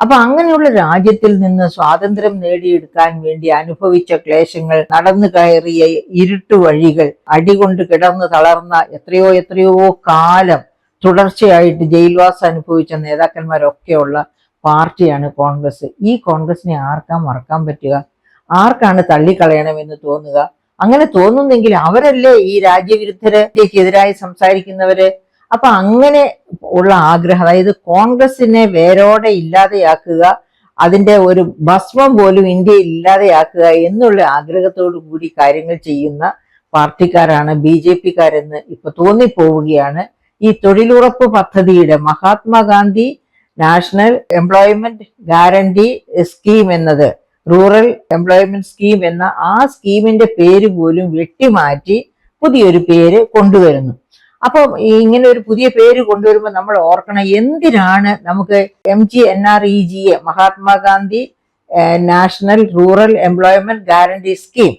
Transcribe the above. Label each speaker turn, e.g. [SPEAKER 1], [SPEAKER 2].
[SPEAKER 1] അപ്പൊ അങ്ങനെയുള്ള രാജ്യത്തിൽ നിന്ന് സ്വാതന്ത്ര്യം നേടിയെടുക്കാൻ വേണ്ടി അനുഭവിച്ച ക്ലേശങ്ങൾ, നടന്നു കയറിയ ഇരുട്ടു വഴികൾ, അടികൊണ്ട് കിടന്ന് തളർന്ന എത്രയോ എത്രയോ കാലം തുടർച്ചയായിട്ട് ജയിൽവാസം അനുഭവിച്ച നേതാക്കന്മാരൊക്കെയുള്ള പാർട്ടിയാണ് കോൺഗ്രസ്. ഈ കോൺഗ്രസിനെ ആർക്കാ മറക്കാൻ പറ്റുക? ആർക്കാണ് തള്ളിക്കളയണമെന്ന് തോന്നുക? അങ്ങനെ തോന്നുന്നെങ്കിൽ അവരല്ലേ ഈ രാജ്യവിരുദ്ധരെക്കെതിരായി സംസാരിക്കുന്നവര്. അപ്പൊ അങ്ങനെ ഉള്ള ആഗ്രഹം, അതായത് കോൺഗ്രസിനെ വേരോടെ ഇല്ലാതെയാക്കുക, അതിന്റെ ഒരു ഭസ്മം പോലും ഇന്ത്യയിൽ ഇല്ലാതെയാക്കുക എന്നുള്ള ആഗ്രഹത്തോടു കൂടി കാര്യങ്ങൾ ചെയ്യുന്ന പാർട്ടിക്കാരാണ് BJP-കാരെന്ന് ഇപ്പൊ തോന്നിപ്പോവുകയാണ്. ഈ തൊഴിലുറപ്പ് പദ്ധതിയുടെ Mahatma Gandhi national employment guarantee scheme എന്നത്, റൂറൽ എംപ്ലോയ്മെന്റ് സ്കീം എന്ന ആ സ്കീമിന്റെ പേര് പോലും വെട്ടിമാറ്റി പുതിയൊരു പേര് കൊണ്ടുവരുന്നു. അപ്പം ഇങ്ങനെ ഒരു പുതിയ പേര് കൊണ്ടുവരുമ്പോൾ നമ്മൾ ഓർക്കണം, എന്തിനാണ് നമുക്ക് MGNREGA, Mahatma Gandhi national rural employment guarantee scheme,